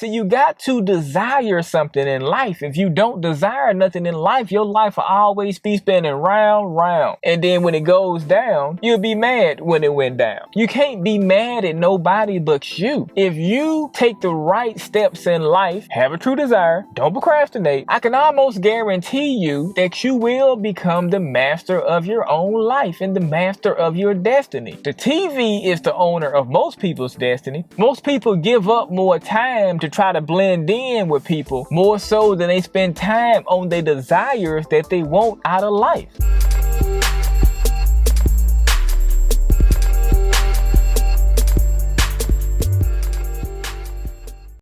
So you got to desire something in life. If you don't desire nothing in life, your life will always be spinning round. And then when it goes down, you'll be mad when it went down. You can't be mad at nobody but you. If you take the right steps in life, have a true desire, don't procrastinate, I can almost guarantee you that you will become the master of your own life and the master of your destiny. The TV is the owner of most people's destiny. Most people give up more time to try to blend in with people, more so than they spend time on their desires that they want out of life.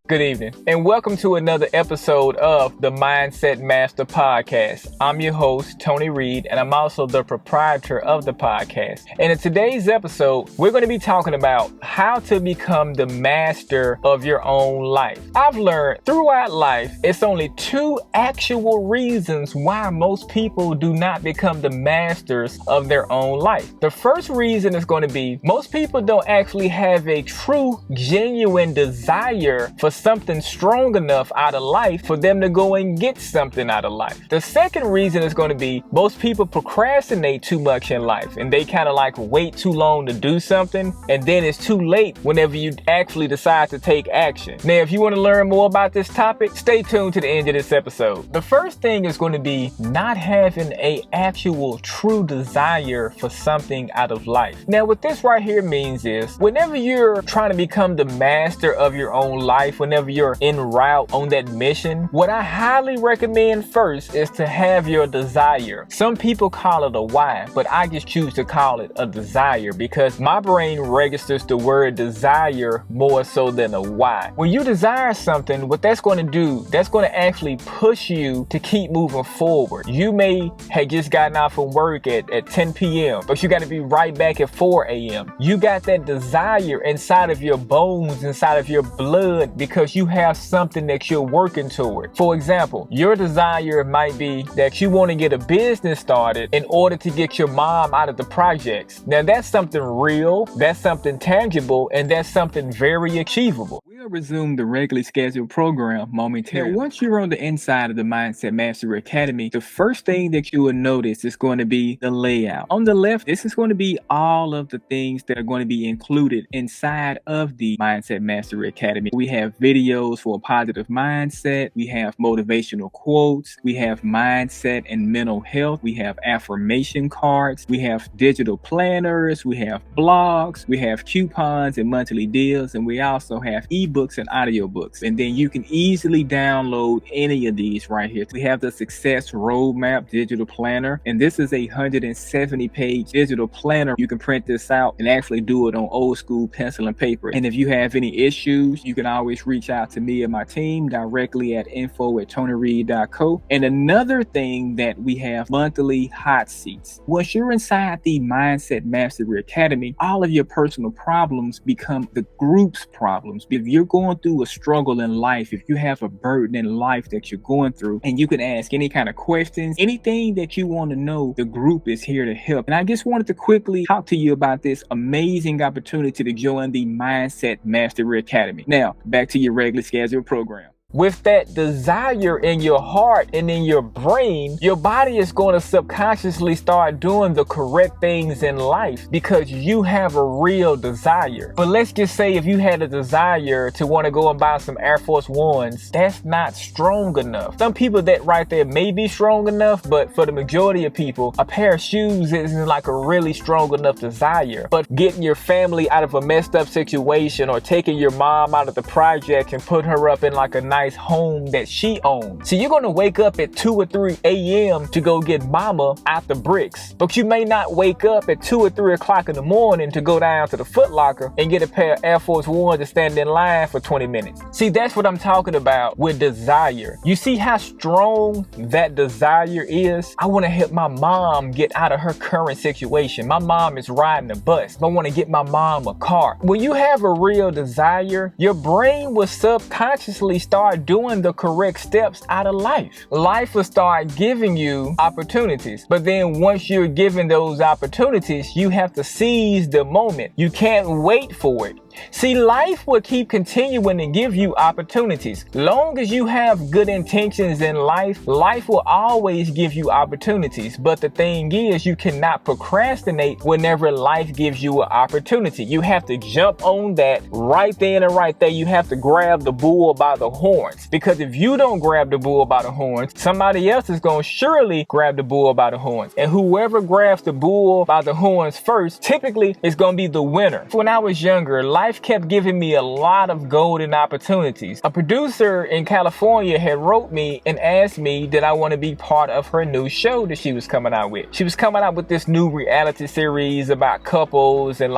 Good evening, and welcome to another episode of the Mindset Master Podcast. I'm your host, Tony Reed, and I'm also the proprietor of the podcast. And in today's episode, we're going to be talking about how to become the master of your own life. I've learned throughout life, it's only two actual reasons why most people do not become the masters of their own life. The first reason is going to be most people don't actually have a true, genuine desire for something strong enough out of life for them to go and get something out of life. The second reason is going to be most people procrastinate too much in life and they kind of like wait too long to do something, and then it's too late whenever you actually decide to take action. Now, if you want to learn more about this topic, stay tuned to the end of this episode. The first thing is going to be not having a actual true desire for something out of life. Now, what this right here means is whenever you're trying to become the master of your own life, whenever you're en route on that mission, what I highly recommend first is to have your desire. Some people call it a why, but I just choose to call it a desire because my brain registers the word desire more so than a why. When you desire something, what that's going to do, that's going to actually push you to keep moving forward. You may have just gotten out from work at 10 p.m., but you got to be right back at 4 a.m. You got that desire inside of your bones, inside of your blood, because you have something that you're working toward. For example, your desire might be that you want to get a business started in order to get your mom out of the projects. Now that's something real, that's something tangible, and that's something very achievable. We'll resume the regularly scheduled program momentarily. Now, once you're on the inside of the Mindset Mastery Academy, the first thing that you will notice is going to be the layout. On the left, this is going to be all of the things that are going to be included inside of the Mindset Mastery Academy. We have videos for a positive mindset. We have motivational quotes. We have mindset and mental health. We have affirmation cards. We have digital planners. We have blogs. We have coupons and monthly deals. And we also have ebooks and audiobooks. And then you can easily download any of these right here. We have the Success Roadmap digital planner. And this is a 170-page digital planner. You can print this out and actually do it on old school pencil and paper. And if you have any issues, you can always reach out to me and my team directly at info@TonyReedCo. And another thing that we have monthly hot seats. Once you're inside the Mindset Mastery Academy, all of your personal problems become the group's problems. If you're going through a struggle in life, if you have a burden in life that you're going through, and you can ask any kind of questions, anything that you want to know, the group is here to help. And I just wanted to quickly talk to you about this amazing opportunity to join the Mindset Mastery Academy. Now, back to your regularly scheduled program. With that desire in your heart and in your brain, your body is going to subconsciously start doing the correct things in life because you have a real desire. But let's just say if you had a desire to want to go and buy some Air Force Ones, that's not strong enough. Some people that right there may be strong enough, but for the majority of people, a pair of shoes isn't like a really strong enough desire. But getting your family out of a messed up situation or taking your mom out of the project and put her up in like a nice home that she owns. So you're going to wake up at 2 or 3 a.m. to go get mama out the bricks. But you may not wake up at 2 or 3 o'clock in the morning to go down to the Foot Locker and get a pair of Air Force Ones to stand in line for 20 minutes. See, that's what I'm talking about with desire. You see how strong that desire is? I want to help my mom get out of her current situation. My mom is riding a bus. I want to get my mom a car. When you have a real desire, your brain will subconsciously start doing the correct steps out of life. Life will start giving you opportunities. But then once you're given those opportunities, you have to seize the moment. You can't wait for it. See, life will keep continuing to give you opportunities. Long as you have good intentions in life, life will always give you opportunities. But the thing is, you cannot procrastinate whenever life gives you an opportunity. You have to jump on that right then and right there. You have to grab the bull by the horns. Because if you don't grab the bull by the horns, somebody else is going to surely grab the bull by the horns. And whoever grabs the bull by the horns first, typically is going to be the winner. When I was younger, life kept giving me a lot of golden opportunities. A producer in California had wrote me and asked me did I want to be part of her new show that she was coming out with. She was coming out with this new reality series about couples and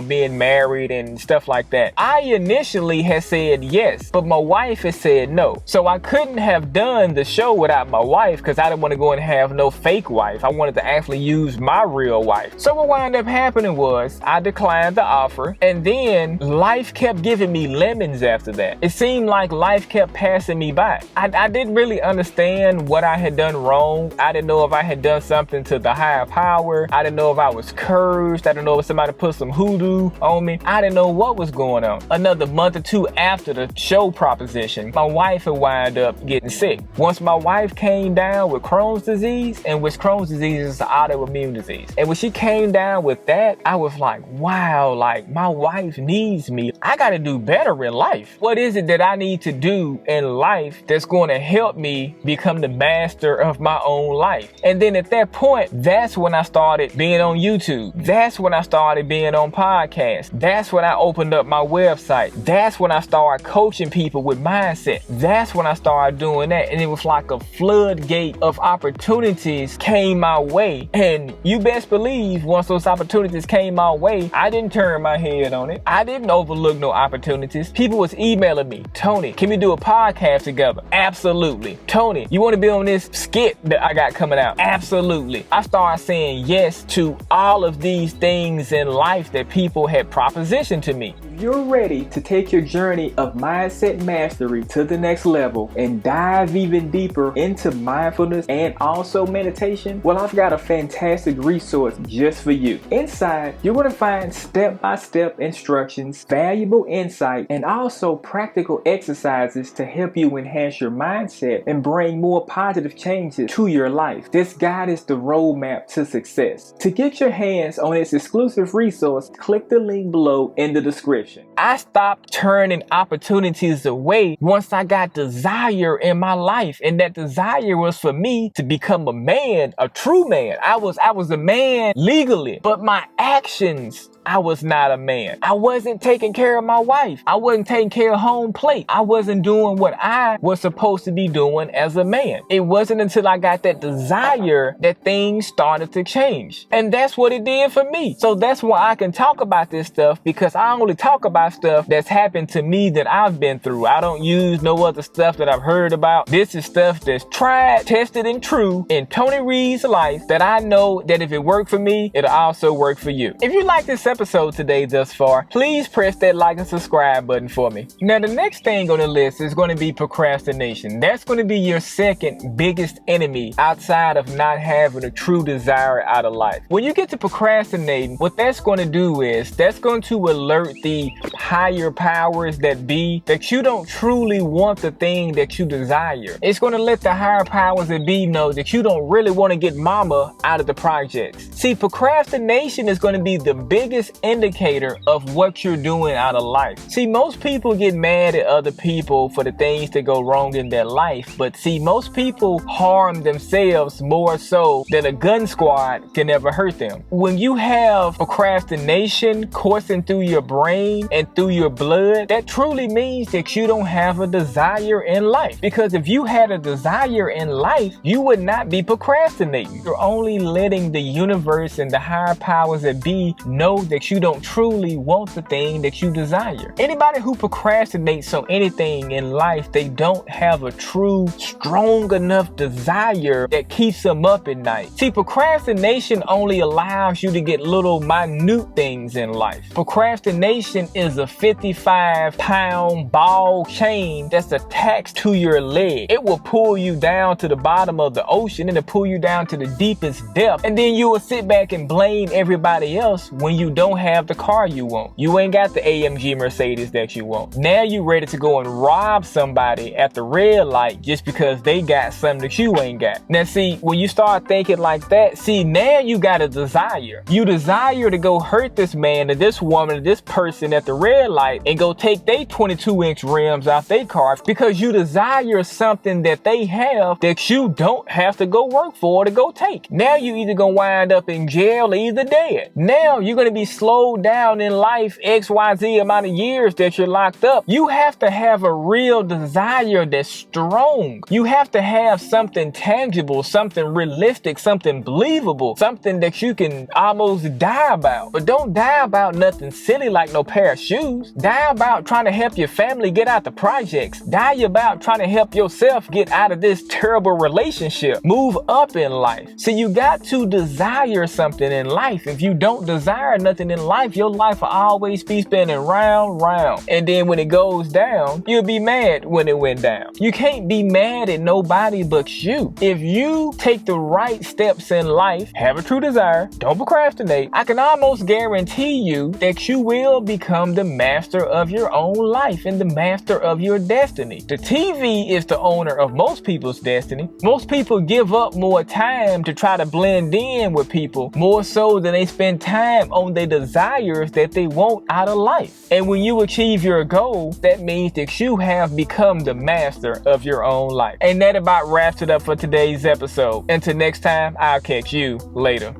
being married and stuff like that. I initially had said yes, but my wife had said no. So I couldn't have done the show without my wife because I didn't want to go and have no fake wife. I wanted to actually use my real wife. So what wound up happening was I declined the offer, and then life kept giving me lemons after that. It seemed like life kept passing me by. I didn't really understand what I had done wrong. I didn't know if I had done something to the higher power. I didn't know if I was cursed. I didn't know if somebody put some hoodoo on me. I didn't know what was going on. Another month or two after the show proposition, my wife had wound up getting sick. Once my wife came down with Crohn's disease, and which Crohn's disease is an autoimmune disease. And when she came down with that, I was like, wow, like my wife needs me. I got to do better in life. What is it that I need to do in life that's going to help me become the master of my own life? And then at that point, that's when I started being on YouTube. That's when I started being on podcasts. That's when I opened up my website. That's when I started coaching people with mindset. That's when I started doing that. And it was like a floodgate of opportunities came my way. And you best believe once those opportunities came my way, I didn't turn my head on it. I didn't overlook no opportunities. People was emailing me, Tony, can we do a podcast together? Absolutely. Tony, you want to be on this skit that I got coming out? Absolutely. I started saying yes to all of these things in life that people had propositioned to me. If you're ready to take your journey of mindset mastery to the next level and dive even deeper into mindfulness and also meditation, well, I've got a fantastic resource just for you. Inside, you're going to find step-by-step instructions, valuable insight, and also practical exercises to help you enhance your mindset and bring more positive changes to your life. This guide is the roadmap to success. To get your hands on this exclusive resource, click the link below in the description. I stopped turning opportunities away once I got desire in my life, and that desire was for me to become a man, a true man. I was a man legally, but my actions, I was not a man. I wasn't taking care of my wife. I wasn't taking care of home plate. I wasn't doing what I was supposed to be doing as a man. It wasn't until I got that desire that things started to change. And that's what it did for me. So that's why I can talk about this stuff, because I only talk about stuff that's happened to me that I've been through. I don't use no other stuff that I've heard about. This is stuff that's tried, tested, and true in Tony Reed's life that I know that if it worked for me, it'll also work for you. If you like this episode today thus far, please press that like and subscribe button for me. Now, the next thing on the list is going to be procrastination. That's going to be your second biggest enemy outside of not having a true desire out of life. When you get to procrastinating, what that's going to do is that's going to alert the higher powers that be that you don't truly want the thing that you desire. It's going to let the higher powers that be know that you don't really want to get mama out of the projects. See, procrastination is going to be the biggest indicator of what you're doing out of life. See, most people get mad at other people for the things that go wrong in their life, but see, most people harm themselves more so than a gun squad can ever hurt them. When you have procrastination coursing through your brain and through your blood, that truly means that you don't have a desire in life. Because if you had a desire in life, you would not be procrastinating. You're only letting the universe and the higher powers that be know that you don't truly want the thing that you desire. Anybody who procrastinates on anything in life, they don't have a true, strong enough desire that keeps them up at night. See, procrastination only allows you to get little minute things in life. Procrastination is a 55-pound ball chain that's attached to your leg. It will pull you down to the bottom of the ocean and it'll pull you down to the deepest depth. And then you will sit back and blame everybody else when you don't have the car you want. You ain't got the AMG Mercedes that you want. Now you ready to go and rob somebody at the red light just because they got something that you ain't got. Now see, when you start thinking like that, see, now you got a desire. You desire to go hurt this man or this woman or this person at the red light and go take their 22-inch rims out their car because you desire something that they have that you don't have to go work for to go take. Now you either gonna wind up in jail or either dead. Now you're gonna be slowed down in life XYZ amount of years that you're locked up. You have to have a real desire that's strong. You have to have something tangible, something realistic, something believable, something that you can almost die about. But don't die about nothing silly like no pair of shoes. Die about trying to help your family get out the projects. Die about trying to help yourself get out of this terrible relationship. Move up in life. So you got to desire something in life. If you don't desire nothing in life, your life will always be spinning round, round. And then when it goes down, you'll be mad when it went down. You can't be mad at nobody but you. If you take the right steps in life, have a true desire, don't procrastinate, I can almost guarantee you that you will become the master of your own life and the master of your destiny. The TV is the owner of most people's destiny. Most people give up more time to try to blend in with people more so than they spend time on their desires that they want out of life. And when you achieve your goal, that means that you have become the master of your own life. And that about wraps it up for today's episode. Until next time, I'll catch you later.